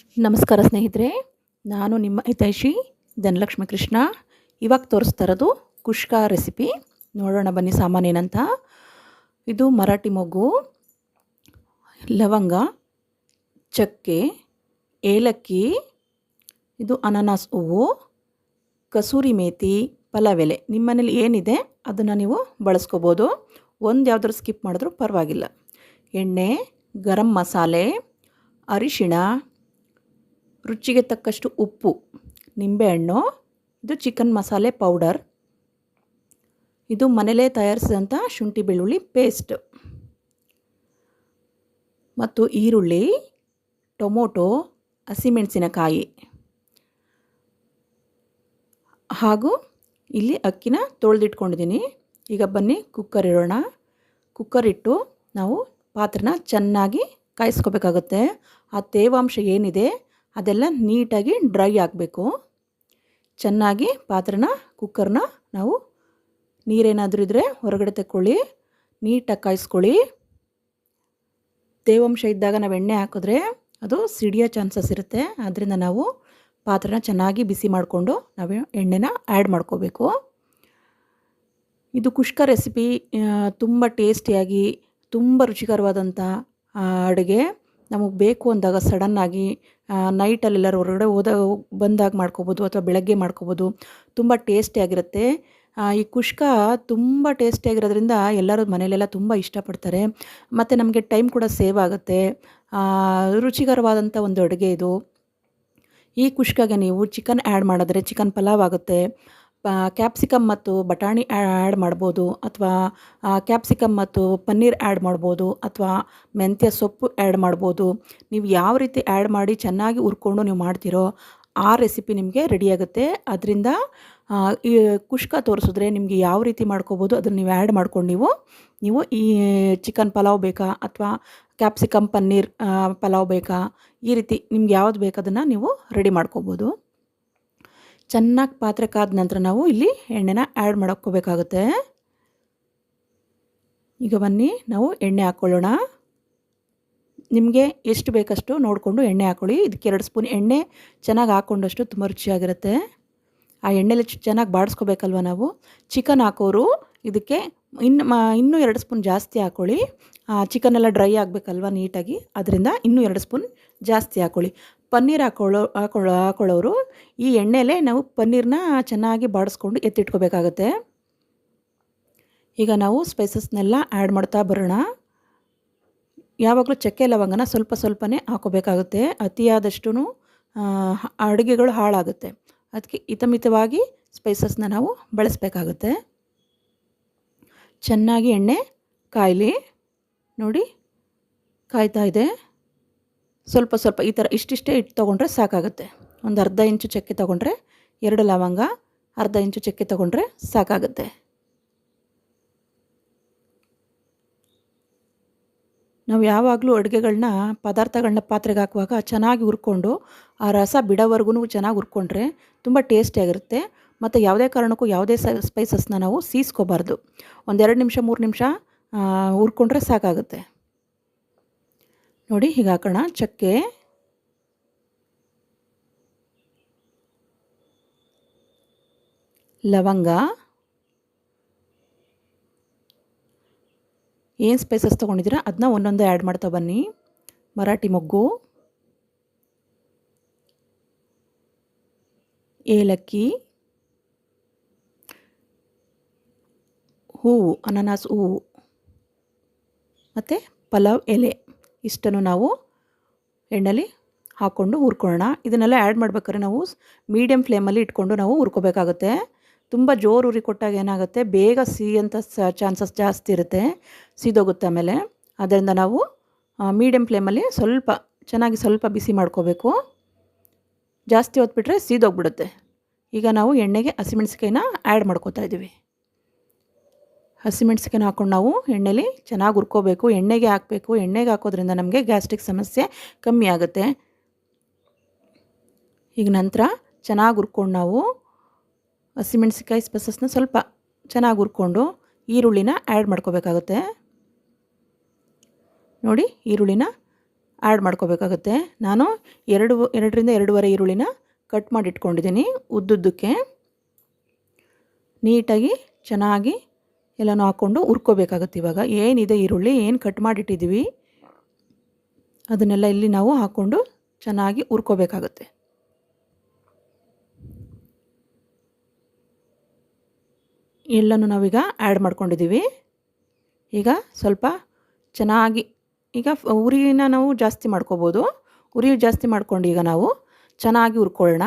ನಮಸ್ಕಾರ ಸ್ನೇಹಿತರೆ, ನಾನು ನಿಮ್ಮ ಹಿತೈಷಿ ಧನಲಕ್ಷ್ಮಿ ಕೃಷ್ಣ. ಇವಾಗ ತೋರಿಸ್ತಾ ಇರೋದು ಕುಷ್ಕ ರೆಸಿಪಿ. ನೋಡೋಣ ಬನ್ನಿ ಸಾಮಾನೇನಂತ. ಇದು ಮರಾಠಿ ಮೊಗ್ಗು, ಲವಂಗ, ಚಕ್ಕೆ, ಏಲಕ್ಕಿ, ಇದು ಅನಾನಸ್ ಹೂವು, ಕಸೂರಿ ಮೇಥಿ, ಪಲಾವ್ ಎಲೆ. ನಿಮ್ಮ ಮನೇಲಿ ಏನಿದೆ ಅದನ್ನು ನೀವು ಬಳಸ್ಕೋಬೋದು. ಒಂದು ಯಾವ್ದಾದ್ರು ಸ್ಕಿಪ್ ಮಾಡಿದ್ರೂ ಪರವಾಗಿಲ್ಲ. ಎಣ್ಣೆ, ಗರಂ ಮಸಾಲೆ, ಅರಿಶಿಣ, ರುಚಿಗೆ ತಕ್ಕಷ್ಟು ಉಪ್ಪು, ನಿಂಬೆಹಣ್ಣು, ಇದು ಚಿಕನ್ ಮಸಾಲೆ ಪೌಡರ್, ಇದು ಮನೇಲೇ ತಯಾರಿಸಿದಂಥ ಶುಂಠಿ ಬೆಳ್ಳುಳ್ಳಿ ಪೇಸ್ಟ್, ಮತ್ತು ಈರುಳ್ಳಿ, ಟೊಮೊಟೊ, ಹಸಿಮೆಣಸಿನಕಾಯಿ, ಹಾಗೂ ಇಲ್ಲಿ ಅಕ್ಕಿನ ತೊಳೆದಿಟ್ಕೊಂಡಿದ್ದೀನಿ. ಈಗ ಬನ್ನಿ ಕುಕ್ಕರ್ ಇಡೋಣ. ಕುಕ್ಕರ್ ಇಟ್ಟು ನಾವು ಪಾತ್ರನ ಚೆನ್ನಾಗಿ ಕಾಯಿಸ್ಕೋಬೇಕಾಗುತ್ತೆ. ಆ ತೇವಾಂಶ ಏನಿದೆ ಅದೆಲ್ಲ ನೀಟಾಗಿ ಡ್ರೈ ಆಗಬೇಕು. ಚೆನ್ನಾಗಿ ಪಾತ್ರನ, ಕುಕ್ಕರ್ನ ನಾವು ನೀರೇನಾದರೂ ಇದ್ದರೆ ಹೊರಗಡೆ ತಗೊಳ್ಳಿ, ನೀಟಾಗಿ ಕಾಯಿಸ್ಕೊಳ್ಳಿ. ತೇವಾಂಶ ಇದ್ದಾಗ ನಾವು ಎಣ್ಣೆ ಹಾಕಿದ್ರೆ ಅದು ಸಿಡಿಯೋ ಚಾನ್ಸಸ್ ಇರುತ್ತೆ. ಆದ್ದರಿಂದ ನಾವು ಪಾತ್ರನ ಚೆನ್ನಾಗಿ ಬಿಸಿ ಮಾಡಿಕೊಂಡು ನಾವು ಎಣ್ಣೆನ ಆ್ಯಡ್ ಮಾಡ್ಕೋಬೇಕು. ಇದು ಕುಷ್ಕ ರೆಸಿಪಿ ತುಂಬ ಟೇಸ್ಟಿಯಾಗಿ, ತುಂಬ ರುಚಿಕರವಾದಂಥ ಅಡುಗೆ. ನಮಗೆ ಬೇಕು ಅಂದಾಗ ಸಡನ್ನಾಗಿ ನೈಟಲ್ಲೆಲ್ಲರೂ ಹೊರಗಡೆ ಬಂದಾಗ ಮಾಡ್ಕೋಬೋದು, ಅಥವಾ ಬೆಳಗ್ಗೆ ಮಾಡ್ಕೋಬೋದು. ತುಂಬ ಟೇಸ್ಟಿಯಾಗಿರುತ್ತೆ. ಈ ಕುಷ್ಕ ತುಂಬ ಟೇಸ್ಟಿಯಾಗಿರೋದ್ರಿಂದ ಎಲ್ಲರೂ ಮನೆಯಲ್ಲೆಲ್ಲ ತುಂಬ ಇಷ್ಟಪಡ್ತಾರೆ. ಮತ್ತು ನಮಗೆ ಟೈಮ್ ಕೂಡ ಸೇವ್ ಆಗುತ್ತೆ. ರುಚಿಕರವಾದಂಥ ಒಂದು ಅಡುಗೆ ಇದು. ಈ ಕುಷ್ಕಗೆ ನೀವು ಚಿಕನ್ ಆ್ಯಡ್ ಮಾಡಿದ್ರೆ ಚಿಕನ್ ಪಲಾವ್ ಆಗುತ್ತೆ. ಕ್ಯಾಪ್ಸಿಕಮ್ ಮತ್ತು ಬಟಾಣಿ ಆ್ಯಡ್ ಮಾಡ್ಬೋದು, ಅಥವಾ ಕ್ಯಾಪ್ಸಿಕಮ್ ಮತ್ತು ಪನ್ನೀರ್ ಆ್ಯಡ್ ಮಾಡ್ಬೋದು, ಅಥವಾ ಮೆಂತ್ಯ ಸೊಪ್ಪು ಆ್ಯಡ್ ಮಾಡ್ಬೋದು. ನೀವು ಯಾವ ರೀತಿ ಆ್ಯಡ್ ಮಾಡಿ ಚೆನ್ನಾಗಿ ಹುರ್ಕೊಂಡು ನೀವು ಮಾಡ್ತೀರೋ ಆ ರೆಸಿಪಿ ನಿಮಗೆ ರೆಡಿಯಾಗುತ್ತೆ. ಅದರಿಂದ ಈ ಕುಷ್ಕ ತೋರಿಸಿದ್ರೆ ನಿಮಗೆ ಯಾವ ರೀತಿ ಮಾಡ್ಕೋಬೋದು ಅದನ್ನು ನೀವು ಆ್ಯಡ್ ಮಾಡ್ಕೊಂಡು ನೀವು ಈ ಚಿಕನ್ ಪಲಾವ್ ಬೇಕಾ, ಅಥವಾ ಕ್ಯಾಪ್ಸಿಕಮ್ ಪನ್ನೀರ್ ಪಲಾವ್ ಬೇಕಾ, ಈ ರೀತಿ ನಿಮ್ಗೆ ಯಾವ್ದು ಬೇಕು ಅದನ್ನು ನೀವು ರೆಡಿ ಮಾಡ್ಕೋಬೋದು. ಚೆನ್ನಾಗಿ ಪಾತ್ರೆ ಕಾದ ನಂತರ ನಾವು ಇಲ್ಲಿ ಎಣ್ಣೆನ ಆ್ಯಡ್ ಮಾಡ್ಕೋಬೇಕಾಗುತ್ತೆ. ಈಗ ಬನ್ನಿ ನಾವು ಎಣ್ಣೆ ಹಾಕ್ಕೊಳ್ಳೋಣ. ನಿಮಗೆ ಎಷ್ಟು ಬೇಕಷ್ಟು ನೋಡಿಕೊಂಡು ಎಣ್ಣೆ ಹಾಕ್ಕೊಳ್ಳಿ. ಇದಕ್ಕೆ 2 ಸ್ಪೂನ್ ಎಣ್ಣೆ ಚೆನ್ನಾಗಿ ಹಾಕ್ಕೊಂಡಷ್ಟು ತುಂಬ ರುಚಿಯಾಗಿರುತ್ತೆ. ಆ ಎಣ್ಣೆಲಿ ಚೆನ್ನಾಗಿ ಬಾಡಿಸ್ಕೋಬೇಕಲ್ವ ನಾವು. ಚಿಕನ್ ಹಾಕೋರು ಇದಕ್ಕೆ ಇನ್ನೂ 2 ಸ್ಪೂನ್ ಜಾಸ್ತಿ ಹಾಕ್ಕೊಳ್ಳಿ. ಚಿಕನ್ ಎಲ್ಲ ಡ್ರೈ ಆಗಬೇಕಲ್ವ ನೀಟಾಗಿ, ಅದರಿಂದ ಇನ್ನೂ 2 ಸ್ಪೂನ್ ಜಾಸ್ತಿ ಹಾಕ್ಕೊಳ್ಳಿ. ಪನ್ನೀರ್ ಹಾಕೊಳ್ಳೋರು ಈ ಎಣ್ಣೆಲೇ ನಾವು ಪನ್ನೀರನ್ನ ಚೆನ್ನಾಗಿ ಬಾಡಿಸ್ಕೊಂಡು ಎತ್ತಿಟ್ಕೋಬೇಕಾಗತ್ತೆ. ಈಗ ನಾವು ಸ್ಪೈಸಸ್ನೆಲ್ಲ ಆ್ಯಡ್ ಮಾಡ್ತಾ ಬರೋಣ. ಯಾವಾಗಲೂ ಚಕ್ಕೆ ಲವಂಗನ ಸ್ವಲ್ಪ ಸ್ವಲ್ಪನೇ ಹಾಕೋಬೇಕಾಗುತ್ತೆ. ಅತಿಯಾದಷ್ಟು ಅಡುಗೆಗಳು ಹಾಳಾಗುತ್ತೆ. ಅದಕ್ಕೆ ಹಿತಮಿತವಾಗಿ ಸ್ಪೈಸಸ್ನ ನಾವು ಬಳಸಬೇಕಾಗುತ್ತೆ. ಚೆನ್ನಾಗಿ ಎಣ್ಣೆ ಕಾಯಲಿ. ನೋಡಿ ಕಾಯ್ತಾ ಇದೆ. ಸ್ವಲ್ಪ ಸ್ವಲ್ಪ ಈ ಥರ ಇಷ್ಟಿಷ್ಟೇ ಇಟ್ಟು ತೊಗೊಂಡ್ರೆ ಸಾಕಾಗುತ್ತೆ. ಒಂದು ಅರ್ಧ ಇಂಚು ಚಕ್ಕೆ ತೊಗೊಂಡ್ರೆ, 2 ಲವಂಗ, ಅರ್ಧ ಇಂಚು ಚಕ್ಕೆ ತೊಗೊಂಡ್ರೆ ಸಾಕಾಗುತ್ತೆ. ನಾವು ಯಾವಾಗಲೂ ಅಡುಗೆಗಳನ್ನ, ಪದಾರ್ಥಗಳನ್ನ ಪಾತ್ರೆಗೆ ಹಾಕುವಾಗ ಚೆನ್ನಾಗಿ ಹುರ್ಕೊಂಡು ಆ ರಸ ಬಿಡೋವರೆಗೂ ಚೆನ್ನಾಗಿ ಹುರ್ಕೊಂಡ್ರೆ ತುಂಬ ಟೇಸ್ಟಿಯಾಗಿರುತ್ತೆ. ಮತ್ತು ಯಾವುದೇ ಕಾರಣಕ್ಕೂ ಯಾವುದೇ ಸ್ಪೈಸಸ್ನ ನಾವು ಸೀಸ್ಕೋಬಾರ್ದು. ಒಂದು 2 ನಿಮಿಷ 3 ನಿಮಿಷ ಹುರ್ಕೊಂಡ್ರೆ ಸಾಕಾಗುತ್ತೆ. ನೋಡಿ ಹೀಗೆ ಹಾಕೋಣ. ಚಕ್ಕೆ, ಲವಂಗ, ಏನು ಸ್ಪೈಸಸ್ ತೊಗೊಂಡಿದ್ದೀರಾ ಅದನ್ನ ಒಂದೊಂದೇ ಆ್ಯಡ್ ಮಾಡ್ತಾ ಬನ್ನಿ. ಮರಾಠಿ ಮೊಗ್ಗು, ಏಲಕ್ಕಿ, ಹೂವು, ಅನಾನಸ್ ಹೂವು, ಮತ್ತು ಪಲಾವ್ ಎಲೆ, ಇಷ್ಟನ್ನು ನಾವು ಎಣ್ಣೆಲಿ ಹಾಕ್ಕೊಂಡು ಹುರ್ಕೊಳ್ಳೋಣ. ಇದನ್ನೆಲ್ಲ ಆ್ಯಡ್ ಮಾಡ್ಬೇಕಾದ್ರೆ ನಾವು ಮೀಡಿಯಮ್ ಫ್ಲೇಮಲ್ಲಿ ಇಟ್ಕೊಂಡು ನಾವು ಹುರ್ಕೋಬೇಕಾಗುತ್ತೆ. ತುಂಬ ಜೋರು ಉರಿ ಕೊಟ್ಟಾಗ ಏನಾಗುತ್ತೆ, ಬೇಗ ಸಿಹಿಯಂಥ ಚಾನ್ಸಸ್ ಜಾಸ್ತಿ ಇರುತ್ತೆ, ಸಿದೋಗುತ್ತೆ ಆಮೇಲೆ. ಅದರಿಂದ ನಾವು ಮೀಡಿಯಮ್ ಫ್ಲೇಮಲ್ಲಿ ಸ್ವಲ್ಪ ಬಿಸಿ ಮಾಡ್ಕೋಬೇಕು. ಜಾಸ್ತಿ ಹೊತ್ಬಿಟ್ರೆ ಸೀದೋಗ್ಬಿಡುತ್ತೆ. ಈಗ ನಾವು ಎಣ್ಣೆಗೆ ಹಸಿಮೆಣ್ಸಿಕಾಯಿನ ಆ್ಯಡ್ ಮಾಡ್ಕೋತಾ ಇದ್ದೀವಿ. ಹಸಿಮೆಣ್ಸಿಕಾಯಿನ ಹಾಕ್ಕೊಂಡು ನಾವು ಎಣ್ಣೆಲಿ ಚೆನ್ನಾಗಿ ಹುರ್ಕೋಬೇಕು. ಎಣ್ಣೆಗೆ ಹಾಕಬೇಕು. ಎಣ್ಣೆಗೆ ಹಾಕೋದ್ರಿಂದ ನಮಗೆ ಗ್ಯಾಸ್ಟ್ರಿಕ್ ಸಮಸ್ಯೆ ಕಮ್ಮಿ ಆಗುತ್ತೆ. ಈಗ ನಂತರ ಚೆನ್ನಾಗಿ ಹುರ್ಕೊಂಡು ನಾವು ಹಸಿಮೆಣ್ಸಿಕಾಯಿ ಸ್ಪೈಸಸ್ನ ಸ್ವಲ್ಪ ಚೆನ್ನಾಗಿ ಹುರ್ಕೊಂಡು ಈರುಳ್ಳಿನ ಆ್ಯಡ್ ಮಾಡ್ಕೋಬೇಕಾಗುತ್ತೆ. ನೋಡಿ ಈರುಳ್ಳಿನ ಆ್ಯಡ್ ಮಾಡ್ಕೋಬೇಕಾಗುತ್ತೆ. ನಾನು ಎರಡರಿಂದ ಎರಡೂವರೆ ಈರುಳ್ಳಿನ ಕಟ್ ಮಾಡಿ ಇಟ್ಕೊಂಡಿದ್ದೀನಿ ಉದ್ದುದ್ದಕ್ಕೆ. ನೀಟಾಗಿ ಚೆನ್ನಾಗಿ ಎಲ್ಲನೂ ಹಾಕ್ಕೊಂಡು ಹುರ್ಕೋಬೇಕಾಗುತ್ತೆ. ಇವಾಗ ಏನಿದೆ ಈರುಳ್ಳಿ ಏನು ಕಟ್ ಮಾಡಿಟ್ಟಿದ್ದೀವಿ ಅದನ್ನೆಲ್ಲ ಇಲ್ಲಿ ನಾವು ಹಾಕ್ಕೊಂಡು ಚೆನ್ನಾಗಿ ಹುರ್ಕೋಬೇಕಾಗುತ್ತೆ. ಎಲ್ಲನೂ ನಾವೀಗ ಆ್ಯಡ್ ಮಾಡ್ಕೊಂಡಿದ್ದೀವಿ. ಈಗ ಸ್ವಲ್ಪ ಚೆನ್ನಾಗಿ ಈಗ ಉರಿನ ನಾವು ಜಾಸ್ತಿ ಮಾಡ್ಕೋಬೋದು. ಉರಿ ಜಾಸ್ತಿ ಮಾಡ್ಕೊಂಡು ಈಗ ನಾವು ಚೆನ್ನಾಗಿ ಹುರ್ಕೊಳ್ಳೋಣ.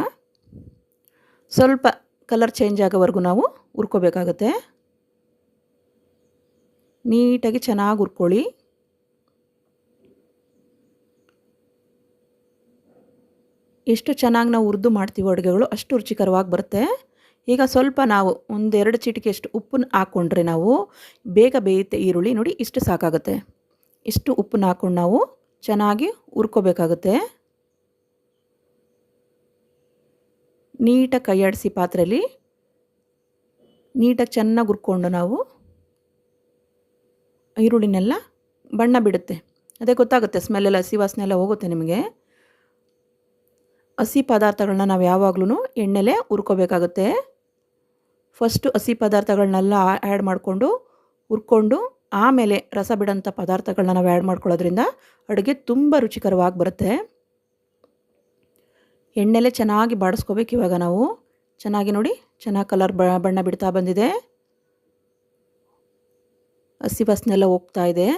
ಸ್ವಲ್ಪ ಕಲರ್ ಚೇಂಜ್ ಆಗೋವರೆಗೂ ನಾವು ಹುರ್ಕೋಬೇಕಾಗುತ್ತೆ. ನೀಟಾಗಿ ಚೆನ್ನಾಗಿ ಹುರ್ಕೊಳ್ಳಿ. ಎಷ್ಟು ಚೆನ್ನಾಗಿ ನಾವು ಹುರಿದು ಮಾಡ್ತೀವಿ ಅಡುಗೆಗಳು ಅಷ್ಟು ರುಚಿಕರವಾಗಿ ಬರುತ್ತೆ. ಈಗ ಸ್ವಲ್ಪ ನಾವು 1-2 ಚಿಟಿಕೆಯಷ್ಟು ಉಪ್ಪನ್ನು ಹಾಕ್ಕೊಂಡ್ರೆ ನಾವು ಬೇಗ ಬೇಯುತ್ತೆ ಈರುಳ್ಳಿ. ನೋಡಿ ಇಷ್ಟು ಸಾಕಾಗುತ್ತೆ. ಇಷ್ಟು ಉಪ್ಪನ್ನು ಹಾಕ್ಕೊಂಡು ನಾವು ಚೆನ್ನಾಗಿ ಹುರ್ಕೋಬೇಕಾಗುತ್ತೆ. ನೀಟಾಗಿ ಕೈಯಾಡಿಸಿ ಪಾತ್ರೆಯಲ್ಲಿ ನೀಟಾಗಿ ಚೆನ್ನಾಗಿ ಹುರ್ಕೊಂಡು ನಾವು ಈರುಳ್ಳಿನೆಲ್ಲ ಬಣ್ಣ ಬಿಡುತ್ತೆ. ಅದೇ ಗೊತ್ತಾಗುತ್ತೆ, ಸ್ಮೆಲ್ಲೆಲ್ಲ ಹಸಿ ವಾಸನೆ ಎಲ್ಲ ಹೋಗುತ್ತೆ ನಿಮಗೆ. ಹಸಿ ಪದಾರ್ಥಗಳನ್ನ ನಾವು ಯಾವಾಗಲೂ ಎಣ್ಣೆಲೇ ಹುರ್ಕೋಬೇಕಾಗುತ್ತೆ. ಫಸ್ಟು ಹಸಿ ಪದಾರ್ಥಗಳನ್ನೆಲ್ಲ ಆ್ಯಡ್ ಮಾಡಿಕೊಂಡು ಹುರ್ಕೊಂಡು ಆಮೇಲೆ ರಸ ಬಿಡೋಂಥ ಪದಾರ್ಥಗಳನ್ನ ನಾವು ಆ್ಯಡ್ ಮಾಡ್ಕೊಳ್ಳೋದ್ರಿಂದ ಅಡುಗೆ ತುಂಬ ರುಚಿಕರವಾಗಿ ಬರುತ್ತೆ. ಎಣ್ಣೆಲೇ ಚೆನ್ನಾಗಿ ಬಾಡಿಸ್ಕೋಬೇಕು. ಇವಾಗ ನಾವು ಚೆನ್ನಾಗಿ ನೋಡಿ ಚೆನ್ನಾಗಿ ಕಲರ್ ಬಣ್ಣ ಬಿಡ್ತಾ ಬಂದಿದೆ. ಹಸಿ ವಾಸನೆ ಎಲ್ಲ ಹೋಗ್ತಾ ಇದೆ.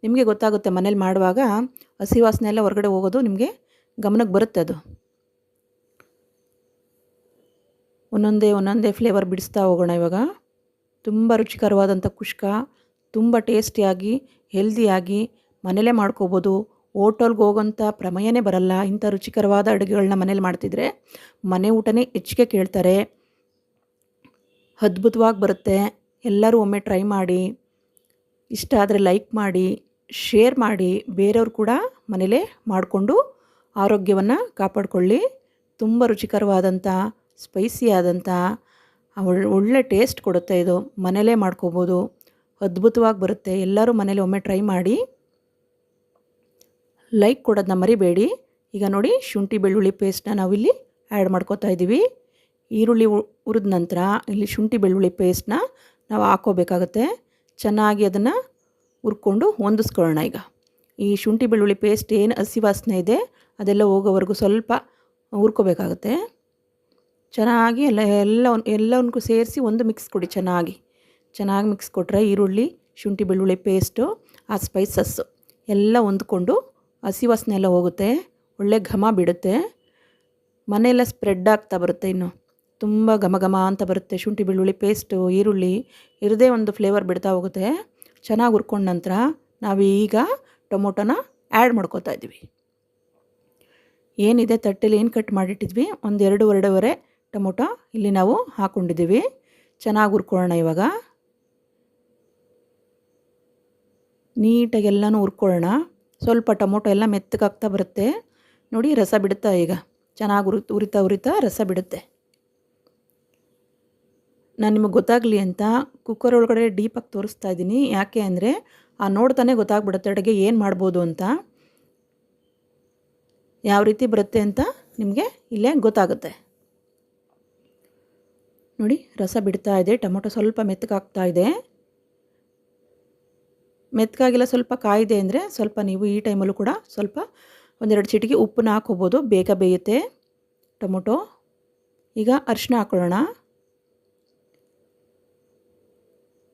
ನಿಮಗೆ ಗೊತ್ತಾಗುತ್ತೆ ಮನೇಲಿ ಮಾಡುವಾಗ ಹಸಿ ವಾಸನೆ ಎಲ್ಲ ಹೊರಗಡೆ ಹೋಗೋದು ನಿಮಗೆ ಗಮನಕ್ಕೆ ಬರುತ್ತೆ. ಅದು ಒಂದೊಂದೇ ಫ್ಲೇವರ್ ಬಿಡಿಸ್ತಾ ಹೋಗೋಣ. ಇವಾಗ ತುಂಬ ರುಚಿಕರವಾದಂಥ ಕುಷ್ಕ ತುಂಬ ಟೇಸ್ಟಿಯಾಗಿ ಹೆಲ್ದಿಯಾಗಿ ಮನೇಲೇ ಮಾಡ್ಕೋಬೋದು. ಹೋಟೆಲ್ಗೆ ಹೋಗೋಂಥ ಪ್ರಮೇಯನೇ ಬರಲ್ಲ. ಇಂಥ ರುಚಿಕರವಾದ ಅಡುಗೆಗಳನ್ನ ಮನೇಲಿ ಮಾಡ್ತಿದ್ರೆ ಮನೆ ಊಟನೇ ಹೆಚ್ಚಿಗೆ ಕೇಳ್ತಾರೆ. ಅದ್ಭುತವಾಗಿ ಬರುತ್ತೆ. ಎಲ್ಲರೂ ಒಮ್ಮೆ ಟ್ರೈ ಮಾಡಿ. ಇಷ್ಟ ಆದರೆ ಲೈಕ್ ಮಾಡಿ, ಶೇರ್ ಮಾಡಿ. ಬೇರೆಯವ್ರು ಕೂಡ ಮನೇಲೇ ಮಾಡಿಕೊಂಡು ಆರೋಗ್ಯವನ್ನು ಕಾಪಾಡಿಕೊಳ್ಳಿ. ತುಂಬ ರುಚಿಕರವಾದಂಥ ಸ್ಪೈಸಿ ಆದಂಥ ಒಳ್ಳೆ ಟೇಸ್ಟ್ ಕೊಡುತ್ತೆ. ಇದು ಮನೇಲೇ ಮಾಡ್ಕೋಬೋದು. ಅದ್ಭುತವಾಗಿ ಬರುತ್ತೆ. ಎಲ್ಲರೂ ಮನೇಲಿ ಒಮ್ಮೆ ಟ್ರೈ ಮಾಡಿ. ಲೈಕ್ ಕೊಡೋದನ್ನ ಮರಿಬೇಡಿ. ಈಗ ನೋಡಿ ಶುಂಠಿ ಬೆಳ್ಳುಳ್ಳಿ ಪೇಸ್ಟನ್ನ ನಾವಿಲ್ಲಿ ಆ್ಯಡ್ ಮಾಡ್ಕೋತಾ ಇದ್ದೀವಿ. ಈರುಳ್ಳಿ ಹುರಿದ ನಂತರ ಇಲ್ಲಿ ಶುಂಠಿ ಬೆಳ್ಳುಳ್ಳಿ ಪೇಸ್ಟನ್ನ ನಾವು ಹಾಕ್ಕೋಬೇಕಾಗುತ್ತೆ. ಚೆನ್ನಾಗಿ ಅದನ್ನು ಹುರ್ಕೊಂಡು ಹೊಂದಿಸ್ಕೊಳ್ಳೋಣ. ಈಗ ಈ ಶುಂಠಿ ಬೆಳ್ಳುಳ್ಳಿ ಪೇಸ್ಟ್ ಏನು ಹಸಿ ವಾಸನೆ ಇದೆ ಅದೆಲ್ಲ ಹೋಗೋವರೆಗೂ ಸ್ವಲ್ಪ ಹುರ್ಕೋಬೇಕಾಗುತ್ತೆ. ಚೆನ್ನಾಗಿ ಎಲ್ಲವನ್ನೂ ಸೇರಿಸಿ ಒಂದು ಮಿಕ್ಸ್ ಕೊಡಿ. ಚೆನ್ನಾಗಿ ಮಿಕ್ಸ್ ಕೊಟ್ಟರೆ ಈರುಳ್ಳಿ ಶುಂಠಿ ಬೆಳ್ಳುಳ್ಳಿ ಪೇಸ್ಟು ಆ ಸ್ಪೈಸಸ್ಸು ಎಲ್ಲ ಹೊಂದ್ಕೊಂಡು ಹಸಿ ವಾಸನೆ ಎಲ್ಲ ಹೋಗುತ್ತೆ. ಒಳ್ಳೆ ಘಮ ಬಿಡುತ್ತೆ. ಮನೆಯೆಲ್ಲ ಸ್ಪ್ರೆಡ್ ಆಗ್ತಾ ಬರುತ್ತೆ. ಇನ್ನು ತುಂಬ ಘಮ ಅಂತ ಬರುತ್ತೆ. ಶುಂಠಿ ಬೆಳ್ಳುಳ್ಳಿ ಪೇಸ್ಟು ಈರುಳ್ಳಿ ಇರದೇ ಒಂದು ಫ್ಲೇವರ್ ಬಿಡ್ತಾ ಹೋಗುತ್ತೆ. ಚೆನ್ನಾಗಿ ಹುರ್ಕೊಂಡ ನಂತರ ನಾವೀಗ ಟೊಮೊಟೊನ ಆ್ಯಡ್ ಮಾಡ್ಕೋತಾ ಇದ್ದೀವಿ. ಏನಿದೆ ತಟ್ಟೆಲಿ ಏನು ಕಟ್ ಮಾಡಿಟ್ಟಿದ್ವಿ ಒಂದು ಎರಡೂವರೆ ಟೊಮೊಟೊ ಇಲ್ಲಿ ನಾವು ಹಾಕ್ಕೊಂಡಿದ್ದೀವಿ. ಚೆನ್ನಾಗಿ ಹುರ್ಕೊಳ್ಳೋಣ. ಇವಾಗ ನೀಟಾಗಿ ಎಲ್ಲನೂ ಹುರ್ಕೊಳ್ಳೋಣ. ಸ್ವಲ್ಪ ಟೊಮೊಟೊ ಎಲ್ಲ ಮೆತ್ತಗಾಗ್ತಾ ಬರುತ್ತೆ. ನೋಡಿ ರಸ ಬಿಡುತ್ತಾ. ಈಗ ಚೆನ್ನಾಗಿ ಉರಿತಾ ರಸ ಬಿಡುತ್ತೆ. ನಾನು ನಿಮಗೆ ಗೊತ್ತಾಗಲಿ ಅಂತ ಕುಕ್ಕರ್ ಒಳಗಡೆ ಡೀಪಾಗಿ ತೋರಿಸ್ತಾ ಇದ್ದೀನಿ. ಯಾಕೆ ಅಂದರೆ ನೋಡ್ತಾನೆ ಗೊತ್ತಾಗ್ಬಿಡುತ್ತೆ ಅಡುಗೆ ಏನು ಮಾಡ್ಬೋದು ಅಂತ, ಯಾವ ರೀತಿ ಬರುತ್ತೆ ಅಂತ ನಿಮಗೆ ಇಲ್ಲೇ ಗೊತ್ತಾಗುತ್ತೆ. ನೋಡಿ ರಸ ಬಿಡ್ತಾ ಇದೆ. ಟೊಮೊಟೊ ಸ್ವಲ್ಪ ಮೆತ್ತಗಾಗ್ತಾ ಇದೆ. ಮೆತ್ತಗಾಗಿಲ್ಲ ಸ್ವಲ್ಪ ಕಾಯಿದೆ ಅಂದರೆ ಸ್ವಲ್ಪ ನೀವು ಈ ಟೈಮಲ್ಲೂ ಕೂಡ ಸ್ವಲ್ಪ 1-2 ಚಿಟಿಕೆ ಉಪ್ಪನ್ನ ಹಾಕ್ಕೋಬೋದು. ಬೇಗ ಬೇಯುತ್ತೆ ಟೊಮೊಟೊ. ಈಗ ಅರಿಶಿನ ಹಾಕ್ಕೊಳ್ಳೋಣ.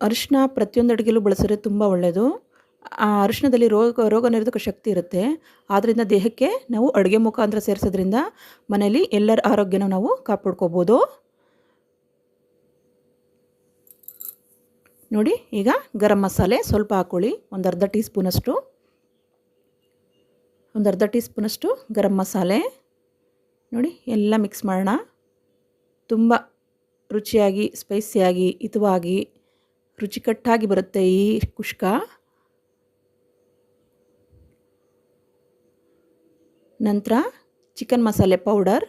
ಅರಿಶಿನ ಪ್ರತಿಯೊಂದು ಅಡುಗೆಲೂ ಬಳಸಿದ್ರೆ ತುಂಬ ಒಳ್ಳೆಯದು. ಆ ಅರಿಶಿನದಲ್ಲಿ ರೋಗ ನಿರೋಧಕ ಶಕ್ತಿ ಇರುತ್ತೆ. ಆದ್ದರಿಂದ ದೇಹಕ್ಕೆ ನಾವು ಅಡುಗೆ ಮುಖಾಂತರ ಸೇರಿಸೋದ್ರಿಂದ ಮನೇಲಿ ಎಲ್ಲರ ಆರೋಗ್ಯನ ನಾವು ಕಾಪಾಡ್ಕೋಬೋದು. ನೋಡಿ ಈಗ ಗರಂ ಮಸಾಲೆ ಸ್ವಲ್ಪ ಹಾಕ್ಕೊಳ್ಳಿ. ಒಂದು ಅರ್ಧ ಟೀ ಸ್ಪೂನಷ್ಟು ಗರಂ ಮಸಾಲೆ. ನೋಡಿ ಎಲ್ಲ ಮಿಕ್ಸ್ ಮಾಡೋಣ. ತುಂಬ ರುಚಿಯಾಗಿ ಸ್ಪೈಸಿಯಾಗಿ ಹಿತವಾಗಿ ರುಚಿಕಟ್ಟಾಗಿ ಬರುತ್ತೆ ಈ ಕುಷ್ಕ. ನಂತರ ಚಿಕನ್ ಮಸಾಲೆ ಪೌಡರ್.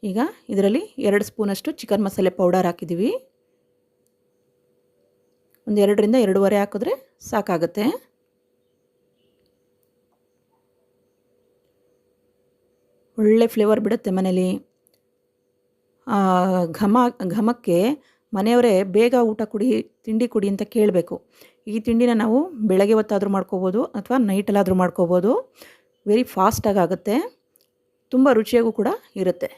ಈಗ ಇದರಲ್ಲಿ 2 ಸ್ಪೂನಷ್ಟು ಚಿಕನ್ ಮಸಾಲೆ ಪೌಡರ್ ಹಾಕಿದ್ದೀವಿ. ಒಂದು 2ರಿಂದ 2.5 ಹಾಕಿದ್ರೆ ಸಾಕಾಗುತ್ತೆ. ಒಳ್ಳೆ ಫ್ಲೇವರ್ ಬಿಡುತ್ತೆ ಮನೇಲಿ. ಘಮ ಘಮಕ್ಕೆ ಮನೆಯವರೇ ಬೇಗ ಊಟ ಕೊಡಿ, ತಿಂಡಿ ಕೊಡಿ ಅಂತ ಕೇಳಬೇಕು. ಈ ತಿಂಡಿನ ನಾವು ಬೆಳಗ್ಗೆ ಹೊತ್ತಾದರೂ ಮಾಡ್ಕೋಬೋದು ಅಥವಾ ನೈಟಲ್ಲಾದರೂ ಮಾಡ್ಕೋಬೋದು. ವೆರಿ ಫಾಸ್ಟಾಗಿ ಆಗುತ್ತೆ, ತುಂಬ ರುಚಿಯಾಗೂ ಕೂಡ ಇರುತ್ತೆ.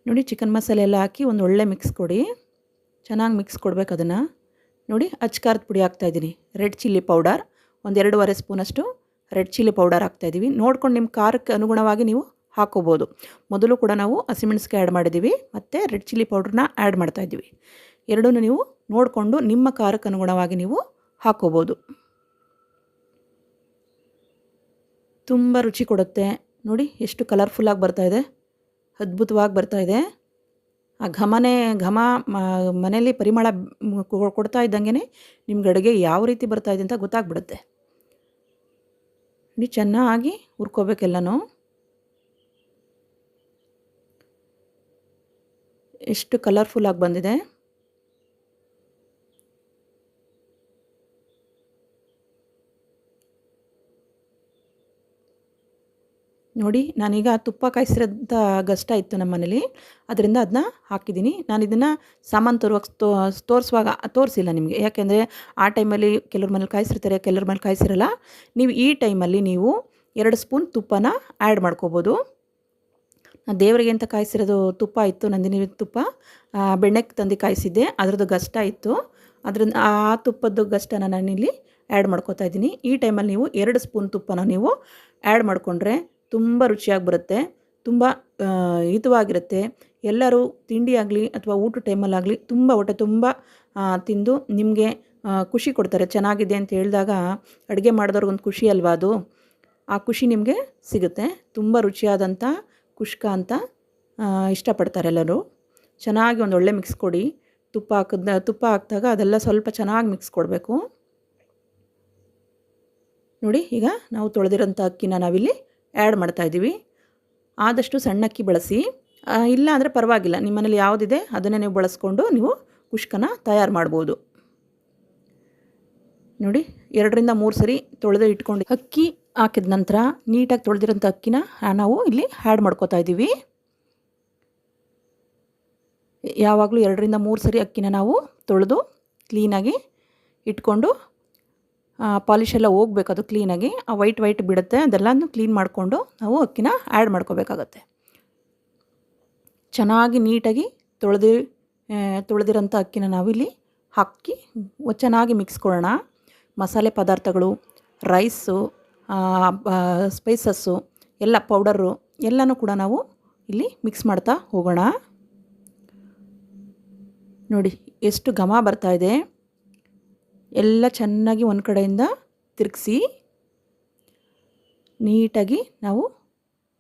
ನೋಡಿ, ಚಿಕನ್ ಮಸಾಲೆ ಎಲ್ಲ ಹಾಕಿ ಒಂದು ಒಳ್ಳೆ ಮಿಕ್ಸ್ ಕೊಡಿ. ಚೆನ್ನಾಗಿ ಮಿಕ್ಸ್ ಕೊಡಬೇಕು ಅದನ್ನು. ನೋಡಿ, ಅಚ್ಕಾರದ ಪುಡಿ ಹಾಕ್ತಾಯಿದ್ದೀನಿ. ರೆಡ್ ಚಿಲ್ಲಿ ಪೌಡರ್ ಒಂದು 2.5 ಸ್ಪೂನಷ್ಟು ರೆಡ್ ಚಿಲ್ಲಿ ಪೌಡರ್ ಹಾಕ್ತಾಯಿದ್ದೀವಿ. ನೋಡ್ಕೊಂಡು ನಿಮ್ಮ ಖಾರಕ್ಕೆ ಅನುಗುಣವಾಗಿ ನೀವು ಹಾಕ್ಕೋಬೋದು. ಮೊದಲು ಕೂಡ ನಾವು ಹಸಿಮೆಣಸಿಕಾಯಿ ಆ್ಯಡ್ ಮಾಡಿದ್ದೀವಿ ಮತ್ತು ರೆಡ್ ಚಿಲ್ಲಿ ಪೌಡ್ರನ್ನ ಆ್ಯಡ್ ಮಾಡ್ತಾಯಿದ್ದೀವಿ. ಎರಡನ್ನೂ ನೀವು ನೋಡಿಕೊಂಡು ನಿಮ್ಮ ಖಾರಕ್ಕೆ ಅನುಗುಣವಾಗಿ ನೀವು ಹಾಕ್ಕೋಬೋದು. ತುಂಬ ರುಚಿ ಕೊಡುತ್ತೆ. ನೋಡಿ ಎಷ್ಟು ಕಲರ್ಫುಲ್ಲಾಗಿ ಬರ್ತಾಯಿದೆ, ಅದ್ಭುತವಾಗಿ ಬರ್ತಾಯಿದೆ. ಆ ಘಮ ಮನೆಯಲ್ಲಿ ಪರಿಮಳ ಕೊಡ್ತಾ ಇದ್ದಂಗೆ ನಿಮ್ಗೆ ಅಡುಗೆ ಯಾವ ರೀತಿ ಬರ್ತಾಯಿದೆ ಅಂತ ಗೊತ್ತಾಗ್ಬಿಡುತ್ತೆ. ನೋಡಿ, ಚೆನ್ನಾಗಿ ಹುರ್ಕೋಬೇಕೆಲ್ಲನೂ. ಎಷ್ಟು ಕಲರ್ಫುಲ್ಲಾಗಿ ಬಂದಿದೆ. ನೋಡಿ, ನಾನೀಗ ತುಪ್ಪ ಕಾಯಿಸಿರೋಂಥ ಗಷ್ಟ ಇತ್ತು ನಮ್ಮ ಮನೇಲಿ, ಅದರಿಂದ ಅದನ್ನ ಹಾಕಿದ್ದೀನಿ. ನಾನು ಇದನ್ನು ಸಾಮಾನು ತೋರಿಸುವಾಗ ತೋರಿಸಿಲ್ಲ ನಿಮಗೆ, ಯಾಕೆಂದರೆ ಆ ಟೈಮಲ್ಲಿ ಕೆಲವ್ರ ಮನೇಲಿ ಕಾಯಿಸಿರ್ತಾರೆ, ಕೆಲವ್ರ ಮನೇಲಿ ಕಾಯಿಸಿರಲ್ಲ. ನೀವು ಈ ಟೈಮಲ್ಲಿ ನೀವು 2 ಸ್ಪೂನ್ ತುಪ್ಪನ ಆ್ಯಡ್ ಮಾಡ್ಕೋಬೋದು. ನಾನು ದೇವರಿಗೆ ಅಂತ ಕಾಯಿಸಿರೋದು ತುಪ್ಪ ಇತ್ತು, ನಂದಿನಿ ತುಪ್ಪ, ಬೆಣ್ಣೆಗೆ ತಂದು ಕಾಯಿಸಿದ್ದೆ, ಅದರದ್ದು ಗಷ್ಟ ಇತ್ತು. ಅದರಿಂದ ಆ ತುಪ್ಪದ್ದು ಗಷ್ಟನ ನಾನಿಲ್ಲಿ ಆ್ಯಡ್ ಮಾಡ್ಕೋತಾ ಇದ್ದೀನಿ. ಈ ಟೈಮಲ್ಲಿ ನೀವು 2 ಸ್ಪೂನ್ ತುಪ್ಪನ ನೀವು ಆ್ಯಡ್ ಮಾಡಿಕೊಂಡ್ರೆ ತುಂಬ ರುಚಿಯಾಗಿ ಬರುತ್ತೆ, ತುಂಬ ಹಿತವಾಗಿರುತ್ತೆ. ಎಲ್ಲರೂ ತಿಂಡಿ ಆಗಲಿ ಅಥವಾ ಊಟ ಟೈಮಲ್ಲಾಗಲಿ ತುಂಬ ಹೊಟ್ಟೆ ತುಂಬ ತಿಂದು ನಿಮಗೆ ಖುಷಿ ಕೊಡ್ತಾರೆ. ಚೆನ್ನಾಗಿದೆ ಅಂತ ಹೇಳಿದಾಗ ಅಡುಗೆ ಮಾಡಿದವ್ರಿಗೊಂದು ಖುಷಿ ಅಲ್ವಾ ಅದು. ಆ ಖುಷಿ ನಿಮಗೆ ಸಿಗುತ್ತೆ. ತುಂಬ ರುಚಿಯಾದಂಥ ಕುಷ್ಕ ಅಂತ ಇಷ್ಟಪಡ್ತಾರೆ ಎಲ್ಲರೂ. ಚೆನ್ನಾಗಿ ಒಂದು ಒಳ್ಳೆ ಮಿಕ್ಸ್ ಕೊಡಿ. ತುಪ್ಪ ಹಾಕಿದಾಗ ಅದೆಲ್ಲ ಸ್ವಲ್ಪ ಚೆನ್ನಾಗಿ ಮಿಕ್ಸ್ ಕೊಡಬೇಕು. ನೋಡಿ, ಈಗ ನಾವು ತೊಳೆದಿರೋಂಥ ಅಕ್ಕಿನ ನಾವಿಲ್ಲಿ ಆ್ಯಡ್ ಮಾಡ್ತಾಯಿದ್ದೀವಿ. ಆದಷ್ಟು ಸಣ್ಣ ಅಕ್ಕಿ ಬಳಸಿ, ಇಲ್ಲ ಅಂದರೆ ಪರವಾಗಿಲ್ಲ, ನಿಮ್ಮ ಮನೇಲಿ ಯಾವುದಿದೆ ಅದನ್ನೇ ನೀವು ಬಳಸ್ಕೊಂಡು ನೀವು ಕುಷ್ಕನ ತಯಾರು ಮಾಡ್ಬೋದು. ನೋಡಿ, 2ರಿಂದ 3 ಸರಿ ತೊಳೆದು ಇಟ್ಕೊಂಡು ಅಕ್ಕಿ ಹಾಕಿದ ನಂತರ ನೀಟಾಗಿ ತೊಳೆದಿರೋಂಥ ಅಕ್ಕಿನ ನಾವು ಇಲ್ಲಿ ಆ್ಯಡ್ ಮಾಡ್ಕೋತಾ ಇದ್ದೀವಿ. ಯಾವಾಗಲೂ 2ರಿಂದ 3 ಸರಿ ಅಕ್ಕಿನ ನಾವು ತೊಳೆದು ಕ್ಲೀನಾಗಿ ಇಟ್ಕೊಂಡು, ಪಾಲಿಶೆಲ್ಲ ಹೋಗ್ಬೇಕು ಅದು ಕ್ಲೀನಾಗಿ, ಆ ವೈಟ್ ಬಿಡುತ್ತೆ, ಅದೆಲ್ಲನೂ ಕ್ಲೀನ್ ಮಾಡಿಕೊಂಡು ನಾವು ಅಕ್ಕಿನ ಆ್ಯಡ್ ಮಾಡ್ಕೋಬೇಕಾಗತ್ತೆ. ಚೆನ್ನಾಗಿ ನೀಟಾಗಿ ತೊಳೆದಿರೋಂಥ ಅಕ್ಕಿನ ನಾವಿಲ್ಲಿ ಹಾಕಿ ಚೆನ್ನಾಗಿ ಮಿಕ್ಸ್ ಕೊಡೋಣ. ಮಸಾಲೆ ಪದಾರ್ಥಗಳು, ರೈಸು, ಸ್ಪೈಸಸ್ಸು ಎಲ್ಲ ಪೌಡರು ಎಲ್ಲನೂ ಕೂಡ ನಾವು ಇಲ್ಲಿ ಮಿಕ್ಸ್ ಮಾಡ್ತಾ ಹೋಗೋಣ. ನೋಡಿ, ಎಷ್ಟು ಘಮ ಬರ್ತಾಯಿದೆ. ಎಲ್ಲ ಚೆನ್ನಾಗಿ ಒಂದು ಕಡೆಯಿಂದ ತಿರುಗಿಸಿ ನೀಟಾಗಿ ನಾವು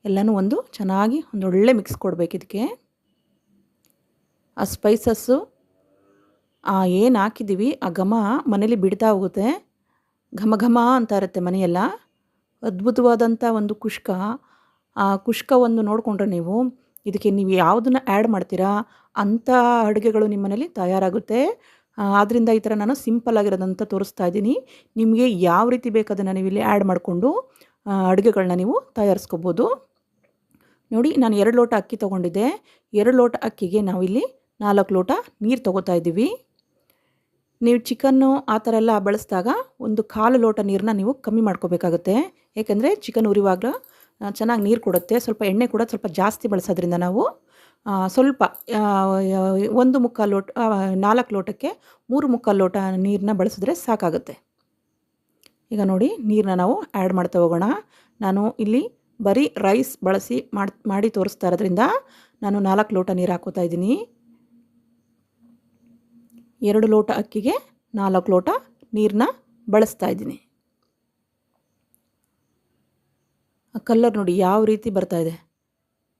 ಎಲ್ಲನೂ ಚೆನ್ನಾಗಿ ಒಂದು ಒಳ್ಳೆ ಮಿಕ್ಸ್ ಕೊಡಬೇಕು. ಇದಕ್ಕೆ ಆ ಸ್ಪೈಸಸ್ಸು ಏನು ಹಾಕಿದ್ದೀವಿ ಆ ಘಮ ಮನೇಲಿ ಬಿಡ್ತಾ ಹೋಗುತ್ತೆ. ಘಮ ಅಂತ ಇರುತ್ತೆ ಮನೆಯೆಲ್ಲ. ಅದ್ಭುತವಾದಂಥ ಒಂದು ಕುಷ್ಕ. ಆ ಕುಷ್ಕ ನೋಡಿಕೊಂಡ್ರೆ ನೀವು ಇದಕ್ಕೆ ನೀವು ಯಾವುದನ್ನು ಆ್ಯಡ್ ಮಾಡ್ತೀರಾ ಅಂಥ ಅಡುಗೆಗಳು ನಿಮ್ಮ ಮನೇಲಿ ತಯಾರಾಗುತ್ತೆ. ಆದ್ದರಿಂದ ಈ ಥರ ನಾನು ಸಿಂಪಲ್ ಆಗಿರೋದಂತ ತೋರಿಸ್ತಾ ಇದ್ದೀನಿ. ನಿಮಗೆ ಯಾವ ರೀತಿ ಬೇಕು ಅದನ್ನು ನೀವು ಇಲ್ಲಿ ಆ್ಯಡ್ ಮಾಡಿಕೊಂಡು ಅಡುಗೆಗಳನ್ನ ನೀವು ತಯಾರಿಸ್ಕೋಬೋದು. ನೋಡಿ, ನಾನು 2 ಲೋಟ ಅಕ್ಕಿ ತೊಗೊಂಡಿದ್ದೆ. 2 ಲೋಟ ಅಕ್ಕಿಗೆ ನಾವಿಲ್ಲಿ 4 ಲೋಟ ನೀರು ತೊಗೋತಾ ಇದ್ದೀವಿ. ನೀವು ಚಿಕನ್ನು ಆ ಥರ ಎಲ್ಲ ಬಳಸಿದಾಗ 1/4 ಲೋಟ ನೀರನ್ನ ನೀವು ಕಮ್ಮಿ ಮಾಡ್ಕೋಬೇಕಾಗುತ್ತೆ. ಏಕೆಂದರೆ ಚಿಕನ್ ಉರಿಯುವಾಗ ಚೆನ್ನಾಗಿ ನೀರು ಕೊಡುತ್ತೆ. ಸ್ವಲ್ಪ ಎಣ್ಣೆ ಕೂಡ ಸ್ವಲ್ಪ ಜಾಸ್ತಿ ಬಳಸೋದ್ರಿಂದ ನಾವು ಸ್ವಲ್ಪ 1/4 ಲೋಟ 4 ಲೋಟಕ್ಕೆ 3/4 ಲೋಟ ನೀರನ್ನ ಬಳಸಿದ್ರೆ ಸಾಕಾಗುತ್ತೆ. ಈಗ ನೋಡಿ, ನೀರನ್ನ ನಾವು ಆ್ಯಡ್ ಮಾಡ್ತಾ ಹೋಗೋಣ. ನಾನು ಇಲ್ಲಿ ಬರೀ ರೈಸ್ ಬಳಸಿ ಮಾಡಿ ತೋರಿಸ್ತಾ ಇರೋದ್ರಿಂದ ನಾನು 4 ಲೋಟ ನೀರು ಹಾಕೋತಾ ಇದ್ದೀನಿ. 2 ಲೋಟ ಅಕ್ಕಿಗೆ 4 ಲೋಟ ನೀರನ್ನ ಬಳಸ್ತಾ ಇದ್ದೀನಿ. ಆ ಕಲರ್ ನೋಡಿ ಯಾವ ರೀತಿ ಬರ್ತಾಯಿದೆ.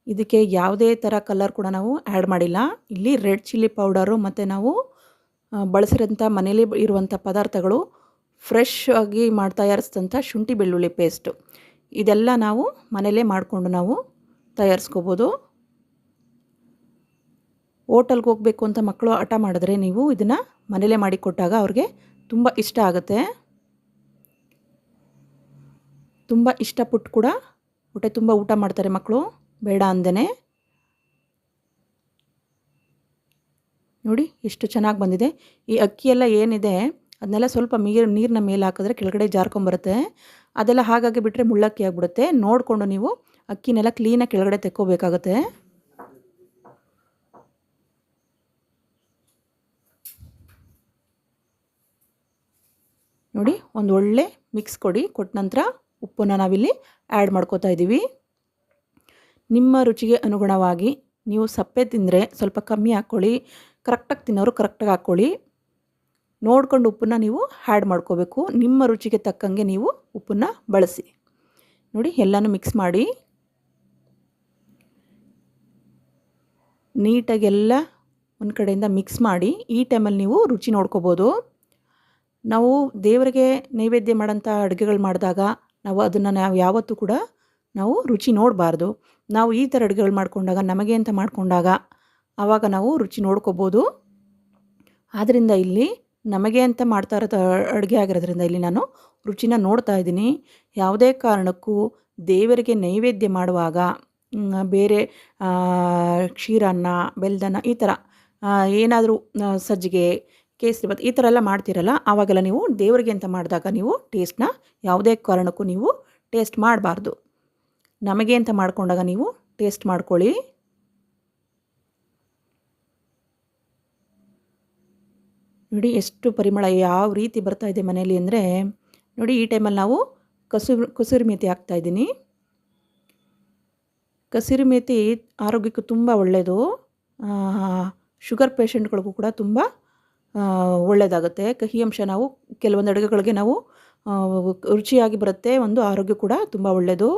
ಇದಕ್ಕೆ ಯಾವುದೇ ಥರ ಕಲರ್ ಕೂಡ ನಾವು ಆ್ಯಡ್ ಮಾಡಿಲ್ಲ. ಇಲ್ಲಿ ರೆಡ್ ಚಿಲ್ಲಿ ಪೌಡರು ಮತ್ತು ನಾವು ಬಳಸಿರೋಂಥ ಮನೇಲಿ ಇರುವಂಥ ಪದಾರ್ಥಗಳು, ಫ್ರೆಶ್ ಆಗಿ ತಯಾರಿಸಿದಂಥ ಶುಂಠಿ ಬೆಳ್ಳುಳ್ಳಿ ಪೇಸ್ಟು, ಇದೆಲ್ಲ ನಾವು ಮನೇಲೇ ಮಾಡಿಕೊಂಡು ನಾವು ತಯಾರಿಸ್ಕೋಬೋದು. ಹೋಟೆಲ್ಗೆ ಹೋಗಬೇಕು ಅಂತ ಮಕ್ಕಳು ಹಠ ಮಾಡಿದ್ರೆ ನೀವು ಇದನ್ನು ಮನೇಲೇ ಮಾಡಿಕೊಟ್ಟಾಗ ಅವ್ರಿಗೆ ತುಂಬ ಇಷ್ಟ ಆಗುತ್ತೆ. ತುಂಬ ಇಷ್ಟಪಟ್ಟು ಕೂಡ ಹೊಟ್ಟೆ ತುಂಬ ಊಟ ಮಾಡ್ತಾರೆ ಮಕ್ಕಳು, ಬೇಡ ಅಂದೇ. ನೋಡಿ ಎಷ್ಟು ಚೆನ್ನಾಗಿ ಬಂದಿದೆ. ಈ ಅಕ್ಕಿ ಎಲ್ಲ ಏನಿದೆ ಅದನ್ನೆಲ್ಲ ಸ್ವಲ್ಪ ನೀರಿನ ಮೇಲೆ ಹಾಕಿದ್ರೆ ಕೆಳಗಡೆ ಜಾರ್ಕೊಂಬರುತ್ತೆ. ಅದೆಲ್ಲ ಹಾಗಾಗಿ ಬಿಟ್ಟರೆ ಮುಳ್ಳಕ್ಕಿ ಆಗಿಬಿಡುತ್ತೆ. ನೋಡಿಕೊಂಡು ನೀವು ಅಕ್ಕಿನೆಲ್ಲ ಕ್ಲೀನಾಗಿ ಕೆಳಗಡೆ ತೆಕ್ಕೋಬೇಕಾಗತ್ತೆ. ನೋಡಿ ಒಂದು ಒಳ್ಳೆ ಮಿಕ್ಸ್ ಕೊಟ್ಟ ನಂತರ ಉಪ್ಪನ್ನು ನಾವಿಲ್ಲಿ ಆ್ಯಡ್ ಮಾಡ್ಕೋತಾ ಇದ್ದೀವಿ. ನಿಮ್ಮ ರುಚಿಗೆ ಅನುಗುಣವಾಗಿ ನೀವು ಸಪ್ಪೆ ತಿಂದರೆ ಸ್ವಲ್ಪ ಕಮ್ಮಿ ಹಾಕ್ಕೊಳ್ಳಿ, ಕರೆಕ್ಟಾಗಿ ತಿನ್ನೋರು ಕರೆಕ್ಟಾಗಿ ಹಾಕ್ಕೊಳ್ಳಿ. ನೋಡ್ಕೊಂಡು ಉಪ್ಪನ್ನು ನೀವು ಆ್ಯಡ್ ಮಾಡ್ಕೋಬೇಕು. ನಿಮ್ಮ ರುಚಿಗೆ ತಕ್ಕಂಗೆ ನೀವು ಉಪ್ಪನ್ನು ಬಳಸಿ. ನೋಡಿ ಎಲ್ಲನೂ ಮಿಕ್ಸ್ ಮಾಡಿ ನೀಟಾಗೆಲ್ಲ ಒಂದು ಕಡೆಯಿಂದ ಮಿಕ್ಸ್ ಮಾಡಿ. ಈ ಟೈಮಲ್ಲಿ ನೀವು ರುಚಿ ನೋಡ್ಕೋಬೋದು. ನಾವು ದೇವರಿಗೆ ನೈವೇದ್ಯ ಮಾಡೋಂಥ ಅಡುಗೆಗಳು ಮಾಡಿದಾಗ ನಾವು ಯಾವತ್ತೂ ಕೂಡ ನಾವು ರುಚಿ ನೋಡಬಾರ್ದು. ನಾವು ಈ ಥರ ಅಡುಗೆಗಳು ಮಾಡ್ಕೊಂಡಾಗ, ನಮಗೆ ಅಂತ ಮಾಡ್ಕೊಂಡಾಗ ಆವಾಗ ನಾವು ರುಚಿ ನೋಡ್ಕೋಬೋದು. ಆದ್ದರಿಂದ ಇಲ್ಲಿ ನಮಗೆ ಅಂತ ಮಾಡ್ತಾ ಇರೋ ಅಡುಗೆ ಆಗಿರೋದ್ರಿಂದ ಇಲ್ಲಿ ನಾನು ರುಚಿನ ನೋಡ್ತಾ ಇದ್ದೀನಿ. ಯಾವುದೇ ಕಾರಣಕ್ಕೂ ದೇವರಿಗೆ ನೈವೇದ್ಯ ಮಾಡುವಾಗ ಬೇರೆ ಕ್ಷೀರನ್ನ, ಬೆಲ್ಲದನ್ನ ಈ ಥರ ಏನಾದರೂ ಸಜ್ಜಿಗೆ, ಕೇಸರಿ ಬಾತ್ ಈ ಥರ ಎಲ್ಲ ಮಾಡ್ತೀರಲ್ಲ, ಆವಾಗೆಲ್ಲ ನೀವು ದೇವರಿಗೆ ಅಂತ ಮಾಡಿದಾಗ ನೀವು ಟೇಸ್ಟ್ನ ಯಾವುದೇ ಕಾರಣಕ್ಕೂ ನೀವು ಟೇಸ್ಟ್ ಮಾಡಬಾರ್ದು. ನಮಗೆ ಅಂತ ಮಾಡ್ಕೊಂಡಾಗ ನೀವು ಟೇಸ್ಟ್ ಮಾಡ್ಕೊಳ್ಳಿ. ನೋಡಿ ಎಷ್ಟು ಪರಿಮಳ ಯಾವ ರೀತಿ ಬರ್ತಾ ಇದೆ ಮನೆಯಲ್ಲಿ ಅಂದರೆ, ನೋಡಿ ಈ ಟೈಮಲ್ಲಿ ನಾವು ಕಸೂರಿ ಮೇಥಿ ಹಾಕ್ತಾಯಿದ್ದೀನಿ. ಕಸೂರಿ ಮೇಥಿ ಆರೋಗ್ಯಕ್ಕೂ ತುಂಬ ಒಳ್ಳೆಯದು. ಶುಗರ್ ಪೇಷಂಟ್ಗಳಿಗೂ ಕೂಡ ತುಂಬ ಒಳ್ಳೆಯದಾಗುತ್ತೆ. ಕಹಿ ಅಂಶ ನಾವು ಕೆಲವೊಂದು ಅಡುಗೆಗಳಿಗೆ ನಾವು ರುಚಿಯಾಗಿ ಬರುತ್ತೆ, ಒಂದು ಆರೋಗ್ಯ ಕೂಡ ತುಂಬ ಒಳ್ಳೆಯದು.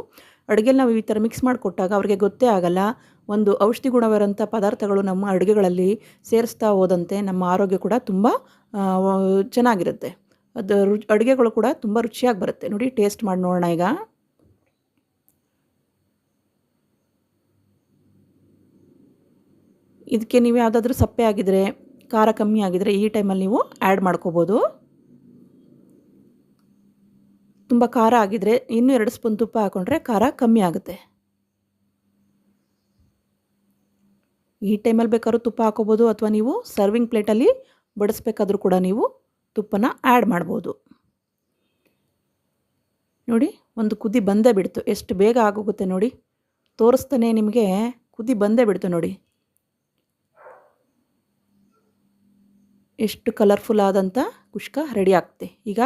ಅಡುಗೆಲಿ ನಾವು ಈ ಥರ ಮಿಕ್ಸ್ ಮಾಡಿಕೊಟ್ಟಾಗ ಅವ್ರಿಗೆ ಗೊತ್ತೇ ಆಗಲ್ಲ. ಒಂದು ಔಷಧಿ ಗುಣವಿರೋಂಥ ಪದಾರ್ಥಗಳು ನಮ್ಮ ಅಡುಗೆಗಳಲ್ಲಿ ಸೇರಿಸ್ತಾ ಹೋದಂತೆ ನಮ್ಮ ಆರೋಗ್ಯ ಕೂಡ ತುಂಬ ಚೆನ್ನಾಗಿರುತ್ತೆ. ಅದು ಅಡುಗೆಗಳು ಕೂಡ ತುಂಬ ರುಚಿಯಾಗಿ ಬರುತ್ತೆ. ನೋಡಿ ಟೇಸ್ಟ್ ಮಾಡಿ ನೋಡೋಣ ಈಗ. ಇದಕ್ಕೆ ನೀವು ಯಾವುದಾದ್ರೂ ಸಪ್ಪೆ ಆಗಿದ್ರೆ, ಖಾರ ಕಮ್ಮಿ ಆಗಿದ್ರೆ ಈ ಟೈಮಲ್ಲಿ ನೀವು ಆ್ಯಡ್ ಮಾಡ್ಕೋಬೋದು. ತುಂಬ ಖಾರ ಆಗಿದ್ರೆ ಇನ್ನೂ 2 ಸ್ಪೂನ್ ತುಪ್ಪ ಹಾಕ್ಕೊಂಡ್ರೆ ಖಾರ ಕಮ್ಮಿ ಆಗುತ್ತೆ. ಈ ಟೈಮಲ್ಲಿ ಬೇಕಾದ್ರೂ ತುಪ್ಪ ಹಾಕೋಬೋದು, ಅಥವಾ ನೀವು ಸರ್ವಿಂಗ್ ಪ್ಲೇಟಲ್ಲಿ ಬಡಿಸ್ಬೇಕಾದ್ರೂ ಕೂಡ ನೀವು ತುಪ್ಪನ ಆ್ಯಡ್ ಮಾಡ್ಬೋದು. ನೋಡಿ ಒಂದು ಕುದಿ ಬಂದೇ ಬಿಡ್ತು. ಎಷ್ಟು ಬೇಗ ಆಗೋಗುತ್ತೆ ನೋಡಿ, ತೋರಿಸ್ತಾನೆ ನಿಮಗೆ ಕುದಿ ಬಂದೇ ಬಿಡ್ತು ನೋಡಿ. ಎಷ್ಟು ಕಲರ್ಫುಲ್ ಆದಂಥ ಕುಷ್ಕ ರೆಡಿ ಆಗ್ತೆ. ಈಗ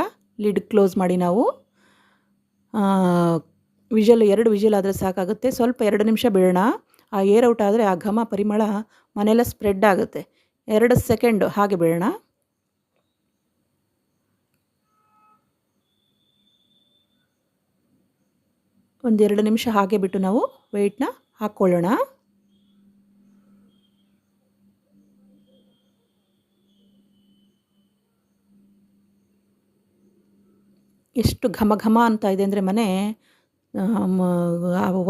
ಲಿಡ್ ಕ್ಲೋಸ್ ಮಾಡಿ ನಾವು 2 ವಿಷಲ್ ಆದರೆ ಸಾಕಾಗುತ್ತೆ. ಸ್ವಲ್ಪ 2 ನಿಮಿಷ ಬಿಡೋಣ. ಆ ಏರ್ ಔಟ್ ಆದರೆ ಆ ಘಮ ಪರಿಮಳ ಮನೆಯೆಲ್ಲ ಸ್ಪ್ರೆಡ್ ಆಗುತ್ತೆ. 2 ಸೆಕೆಂಡ್ ಹಾಗೆ ಬಿಡೋಣ. ಒಂದು 2 ನಿಮಿಷ ಹಾಗೆ ಬಿಟ್ಟು ನಾವು ವೆಯ್ಟ್ನ ಹಾಕ್ಕೊಳ್ಳೋಣ. ಎಷ್ಟು ಘಮ ಘಮ ಅಂತ ಇದೆ ಅಂದರೆ ಮನೆ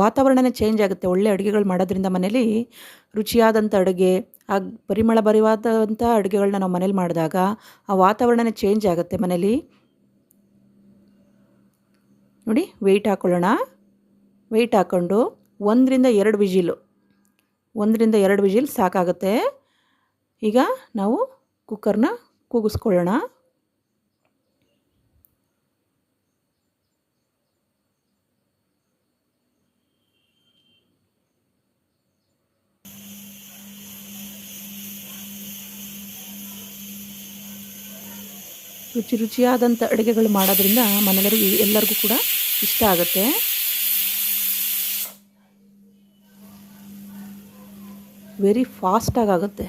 ವಾತಾವರಣನೇ ಚೇಂಜ್ ಆಗುತ್ತೆ. ಒಳ್ಳೆ ಅಡುಗೆಗಳು ಮಾಡೋದ್ರಿಂದ ಮನೇಲಿ ರುಚಿಯಾದಂಥ ಅಡುಗೆ, ಆ ಪರಿಮಳ ಭರಿತವಾದಂಥ ಅಡುಗೆಗಳನ್ನ ನಾವು ಮನೇಲಿ ಮಾಡಿದಾಗ ಆ ವಾತಾವರಣನೇ ಚೇಂಜ್ ಆಗುತ್ತೆ ಮನೇಲಿ. ನೋಡಿ ವೆಯ್ಟ್ ಹಾಕ್ಕೊಳ್ಳೋಣ. ವೆಯ್ಟ್ ಹಾಕ್ಕೊಂಡು 1 ರಿಂದ 2 ವಿಜಿಲ್ ಸಾಕಾಗುತ್ತೆ. ಈಗ ನಾವು ಕುಕ್ಕರ್ನ ಕೂಗಿಸ್ಕೊಳ್ಳೋಣ. ರುಚಿಯಾದಂಥ ಅಡುಗೆಗಳು ಮಾಡೋದ್ರಿಂದ ಎಲ್ಲರಿಗೂ ಕೂಡ ಇಷ್ಟ ಆಗುತ್ತೆ. ವೆರಿ ಫಾಸ್ಟಾಗಿ ಆಗುತ್ತೆ.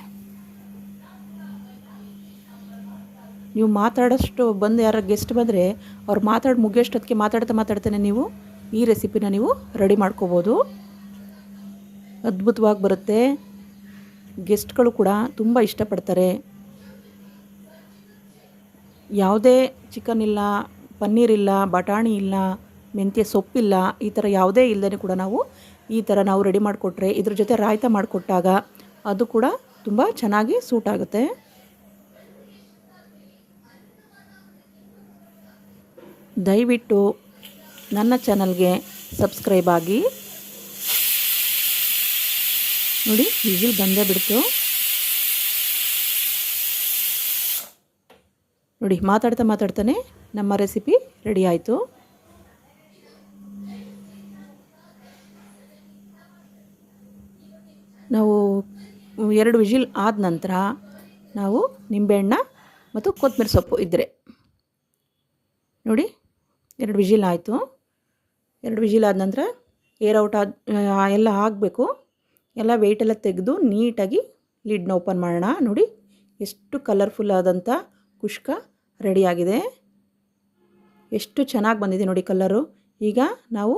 ನೀವು ಮಾತಾಡೋಷ್ಟು ಯಾರು ಗೆಸ್ಟ್ ಬಂದರೆ ಅವ್ರು ಮುಗಿಯೋಷ್ಟೊತ್ತಿಗೆ ಮಾತಾಡ್ತಾನೆ ನೀವು ಈ ರೆಸಿಪಿನ ನೀವು ರೆಡಿ ಮಾಡ್ಕೋಬೋದು. ಅದ್ಭುತವಾಗಿ ಬರುತ್ತೆ. ಗೆಸ್ಟ್ಗಳು ಕೂಡ ತುಂಬ ಇಷ್ಟಪಡ್ತಾರೆ. ಯಾವುದೇ ಚಿಕನ್ ಇಲ್ಲ, ಪನ್ನೀರ್ ಇಲ್ಲ, ಬಟಾಣಿ ಇಲ್ಲ, ಮೆಂತ್ಯ ಸೊಪ್ಪಿಲ್ಲ, ಈ ಥರ ಯಾವುದೇ ಇಲ್ಲದೇ ಕೂಡ ಈ ಥರ ನಾವು ರೆಡಿ ಮಾಡಿಕೊಟ್ರೆ, ಇದ್ರ ಜೊತೆ ರಾಯ್ತ ಮಾಡಿಕೊಟ್ಟಾಗ ಅದು ಕೂಡ ತುಂಬ ಚೆನ್ನಾಗಿ ಸೂಟ್ ಆಗುತ್ತೆ. ದಯವಿಟ್ಟು ನನ್ನ ಚಾನಲ್ಗೆ ಸಬ್ಸ್ಕ್ರೈಬ್ ಆಗಿ. ನೋಡಿ ವಿಸಿಲ್ ಬಂದೇ ಬಿಡ್ತು. ನೋಡಿ ಮಾತಾಡ್ತಾನೆ ನಮ್ಮ ರೆಸಿಪಿ ರೆಡಿ ಆಯಿತು. ನಾವು 2 ವಿಜಿಲ್ ಆದ ನಂತರ ನಾವು ನಿಂಬೆಹಣ್ಣು ಮತ್ತು ಕೊತ್ತಂಬರಿ ಸೊಪ್ಪು ಇದ್ದರೆ ನೋಡಿ 2 ವಿಜಿಲ್ ಆಯಿತು. 2 ವಿಜಿಲ್ ಆದ ನಂತರ ಏರ್ ಔಟ್ ಎಲ್ಲ ಆಗಬೇಕು. ಎಲ್ಲ ವೆಯ್ಟೆಲ್ಲ ತೆಗೆದು ನೀಟಾಗಿ ಲಿಡ್ನ ಓಪನ್ ಮಾಡೋಣ. ನೋಡಿ ಎಷ್ಟು ಕಲರ್ಫುಲ್ ಆದಂಥ ಕುಷ್ಕ ರೆಡಿಯಾಗಿದೆ. ಎಷ್ಟು ಚೆನ್ನಾಗಿ ಬಂದಿದೆ ನೋಡಿ ಕಲರು. ಈಗ ನಾವು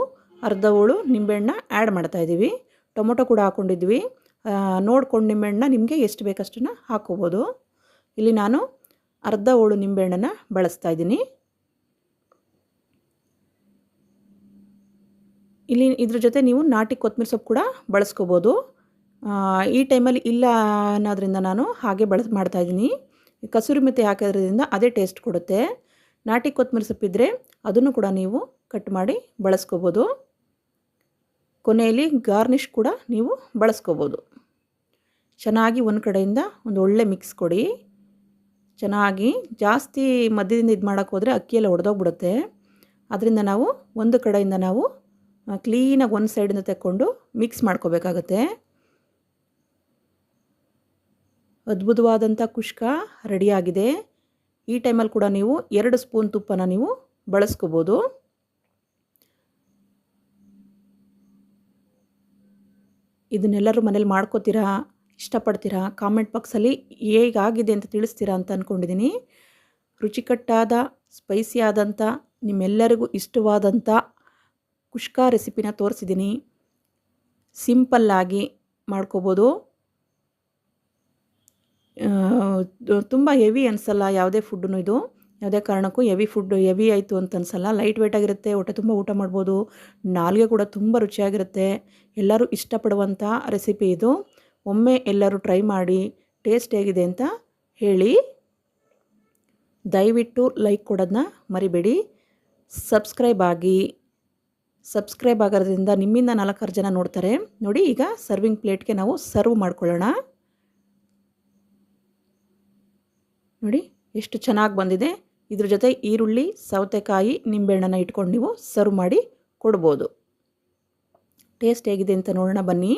ಅರ್ಧ ಹೋಳು ನಿಂಬೆಹಣ್ಣು ಆ್ಯಡ್ ಮಾಡ್ತಾಯಿದ್ದೀವಿ. ಟೊಮೊಟೊ ಕೂಡ ಹಾಕ್ಕೊಂಡಿದ್ವಿ. ನೋಡ್ಕೊಂಡು ನಿಂಬೆಹಣ್ಣು ನಿಮಗೆ ಎಷ್ಟು ಬೇಕಷ್ಟನ್ನು ಹಾಕ್ಕೋಬೋದು. ಇಲ್ಲಿ ನಾನು ಅರ್ಧ ಹೋಳು ನಿಂಬೆಹಣ್ಣನ್ನು ಬಳಸ್ತಾ ಇದ್ದೀನಿ. ಇಲ್ಲಿ ಇದ್ರ ಜೊತೆ ನೀವು ನಾಟಿ ಕೊತ್ತಂಬರಿ ಸೊಪ್ಪು ಕೂಡ ಬಳಸ್ಕೋಬೋದು. ಈ ಟೈಮಲ್ಲಿ ಇಲ್ಲ ಅನ್ನೋದ್ರಿಂದ ನಾನು ಹಾಗೆ ಮಾಡ್ತಾಯಿದ್ದೀನಿ. ಕಸೂರಿ ಮೆಥಿ ಹಾಕೋದ್ರಿಂದ ಅದೇ ಟೇಸ್ಟ್ ಕೊಡುತ್ತೆ. ನಾಟಿ ಕೊತ್ತಂಬರಿ ಸೊಪ್ಪಿದ್ದರೆ ಅದನ್ನು ಕೂಡ ನೀವು ಕಟ್ ಮಾಡಿ ಬಳಸ್ಕೋಬೋದು. ಕೊನೆಯಲ್ಲಿ ಗಾರ್ನಿಷ್ ಕೂಡ ನೀವು ಬಳಸ್ಕೋಬೋದು. ಚೆನ್ನಾಗಿ ಒಂದು ಕಡೆಯಿಂದ ಒಂದು ಒಳ್ಳೆ ಮಿಕ್ಸ್ ಕೊಡಿ. ಚೆನ್ನಾಗಿ ಜಾಸ್ತಿ ಮಧ್ಯದಿಂದ ಇದು ಮಾಡೋಕ್ಕೆ ಹೋದರೆ ಅಕ್ಕಿಯೆಲ್ಲ ಒಡೆದೋಗ್ಬಿಡುತ್ತೆ. ಅದರಿಂದ ನಾವು ಒಂದು ಕಡೆಯಿಂದ ನಾವು ಕ್ಲೀನಾಗಿ ಒಂದು ಸೈಡಿಂದ ತೆಕ್ಕೊಂಡು ಮಿಕ್ಸ್ ಮಾಡ್ಕೋಬೇಕಾಗತ್ತೆ. ಅದ್ಭುತವಾದಂಥ ಕುಷ್ಕ ರೆಡಿಯಾಗಿದೆ. ಈ ಟೈಮಲ್ಲಿ ಕೂಡ ನೀವು 2 ಸ್ಪೂನ್ ತುಪ್ಪನ ನೀವು ಬಳಸ್ಕೋಬೋದು. ಇದನ್ನೆಲ್ಲರೂ ಮನೇಲಿ ಮಾಡ್ಕೋತೀರಾ, ಇಷ್ಟಪಡ್ತೀರಾ? ಕಾಮೆಂಟ್ ಬಾಕ್ಸಲ್ಲಿ ಹೇಗಾಗಿದೆ ಅಂತ ತಿಳಿಸ್ತೀರಾ ಅಂತ ಅಂದ್ಕೊಂಡಿದ್ದೀನಿ. ರುಚಿಕಟ್ಟಾದ ಸ್ಪೈಸಿ ಆದಂಥ ನಿಮ್ಮೆಲ್ಲರಿಗೂ ಇಷ್ಟವಾದಂಥ ಕುಷ್ಕ ರೆಸಿಪಿನ ತೋರಿಸಿದ್ದೀನಿ. ಸಿಂಪಲ್ಲಾಗಿ ಮಾಡ್ಕೋಬೋದು. ತುಂಬ ಹೆವಿ ಅನಿಸಲ್ಲ ಯಾವುದೇ ಫುಡ್ಡು. ಇದು ಯಾವುದೇ ಕಾರಣಕ್ಕೂ ಹೆವಿ ಆಯಿತು ಅಂತ ಅನಿಸಲ್ಲ. ಲೈಟ್ ವೇಟಾಗಿರುತ್ತೆ. ಹೊಟ್ಟೆ ತುಂಬ ಊಟ ಮಾಡ್ಬೋದು. ನಾಲಿಗೆ ಕೂಡ ತುಂಬ ರುಚಿಯಾಗಿರುತ್ತೆ. ಎಲ್ಲರೂ ಇಷ್ಟಪಡುವಂಥ ರೆಸಿಪಿ ಇದು. ಒಮ್ಮೆ ಎಲ್ಲರೂ ಟ್ರೈ ಮಾಡಿ ಟೇಸ್ಟ್ ಹೇಗಿದೆ ಅಂತ ಹೇಳಿ. ದಯವಿಟ್ಟು ಲೈಕ್ ಕೊಡೋದನ್ನ ಮರಿಬೇಡಿ. ಸಬ್ಸ್ಕ್ರೈಬ್ ಆಗೋದ್ರಿಂದ ನಿಮ್ಮಿಂದ 4 ಜನ ನೋಡ್ತಾರೆ. ನೋಡಿ ಈಗ ಸರ್ವಿಂಗ್ ಪ್ಲೇಟ್ಗೆ ನಾವು ಸರ್ವ್ ಮಾಡ್ಕೊಳ್ಳೋಣ. ನೋಡಿ ಎಷ್ಟು ಚೆನ್ನಾಗಿ ಬಂದಿದೆ. ಇದ್ರ ಜೊತೆ ಈರುಳ್ಳಿ, ಸೌತೆಕಾಯಿ, ನಿಂಬೆಹಣ್ಣನ್ನು ಇಟ್ಕೊಂಡು ನೀವು ಸರ್ವ್ ಮಾಡಿ ಕೊಡ್ಬೋದು. ಟೇಸ್ಟ್ ಹೇಗಿದೆ ಅಂತ ನೋಡೋಣ ಬನ್ನಿ.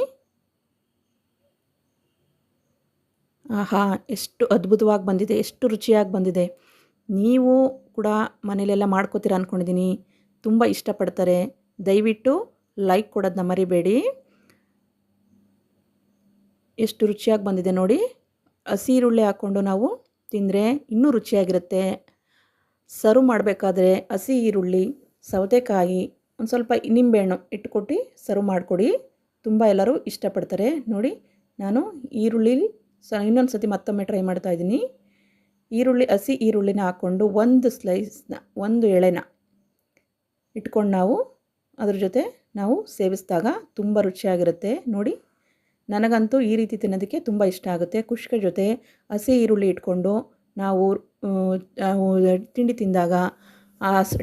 ಆಹಾ, ಎಷ್ಟು ಅದ್ಭುತವಾಗಿ ಬಂದಿದೆ, ಎಷ್ಟು ರುಚಿಯಾಗಿ ಬಂದಿದೆ. ನೀವು ಕೂಡ ಮನೇಲೆಲ್ಲ ಮಾಡ್ಕೋತೀರ ಅಂದ್ಕೊಂಡಿದ್ದೀನಿ. ತುಂಬ ಇಷ್ಟಪಡ್ತಾರೆ. ದಯವಿಟ್ಟು ಲೈಕ್ ಕೊಡೋದನ್ನ ಮರಿಬೇಡಿ. ಎಷ್ಟು ರುಚಿಯಾಗಿ ಬಂದಿದೆ ನೋಡಿ. ಹಸಿ ಈರುಳ್ಳಿ ಹಾಕ್ಕೊಂಡು ನಾವು ತಿಂದರೆ ಇನ್ನೂ ರುಚಿಯಾಗಿರುತ್ತೆ. ಸರ್ವ್ ಮಾಡಬೇಕಾದ್ರೆ ಹಸಿ ಈರುಳ್ಳಿ, ಸೌತೆಕಾಯಿ, ಒಂದು ಸ್ವಲ್ಪ ನಿಂಬೆಹಣ್ಣು ಇಟ್ಕೊಟ್ಟು ಸರ್ವ್ ಮಾಡಿಕೊಡಿ. ತುಂಬ ಎಲ್ಲರೂ ಇಷ್ಟಪಡ್ತಾರೆ. ನೋಡಿ ನಾನು ಈರುಳ್ಳಿ ಇನ್ನೊಂದು ಸತಿ ಮತ್ತೊಮ್ಮೆ ಟ್ರೈ ಮಾಡ್ತಾಯಿದ್ದೀನಿ. ಹಸಿ ಈರುಳ್ಳಿನ ಹಾಕ್ಕೊಂಡು ಒಂದು ಎಳೆನ ಇಟ್ಕೊಂಡು ನಾವು ಅದ್ರ ಜೊತೆ ನಾವು ಸೇವಿಸಿದಾಗ ತುಂಬ ರುಚಿಯಾಗಿರುತ್ತೆ. ನೋಡಿ ನನಗಂತೂ ಈ ರೀತಿ ತಿನ್ನೋದಕ್ಕೆ ತುಂಬ ಇಷ್ಟ ಆಗುತ್ತೆ. ಕುಷ್ಕ ಜೊತೆ ಹಸಿ ಈರುಳ್ಳಿ ಇಟ್ಕೊಂಡು ನಾವು ತಿಂಡಿ ತಿಂದಾಗ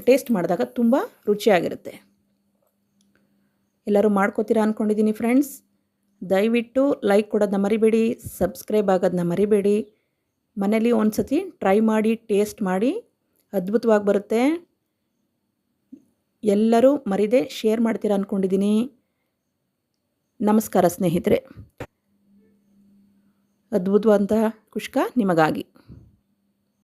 ಟೇಸ್ಟ್ ಮಾಡಿದಾಗ ತುಂಬ ರುಚಿಯಾಗಿರುತ್ತೆ. ಎಲ್ಲರೂ ಮಾಡ್ಕೋತೀರಾ ಅಂದ್ಕೊಂಡಿದ್ದೀನಿ ಫ್ರೆಂಡ್ಸ್. ದಯವಿಟ್ಟು ಲೈಕ್ ಕೊಡೋದನ್ನ ಮರಿಬೇಡಿ. ಸಬ್ಸ್ಕ್ರೈಬ್ ಆಗೋದನ್ನ ಮರಿಬೇಡಿ. ಮನೇಲಿ ಒಂದು ಸತಿ ಟ್ರೈ ಮಾಡಿ ಟೇಸ್ಟ್ ಮಾಡಿ. ಅದ್ಭುತವಾಗಿ ಬರುತ್ತೆ. ಎಲ್ಲರೂ ಮರಿದೆ ಶೇರ್ ಮಾಡ್ತೀರಾ ಅಂದ್ಕೊಂಡಿದ್ದೀನಿ. ನಮಸ್ಕಾರ ಸ್ನೇಹಿತರೆ. ಅದ್ಭುತವಾದಂಥ ಕುಷ್ಕ ನಿಮಗಾಗಿ.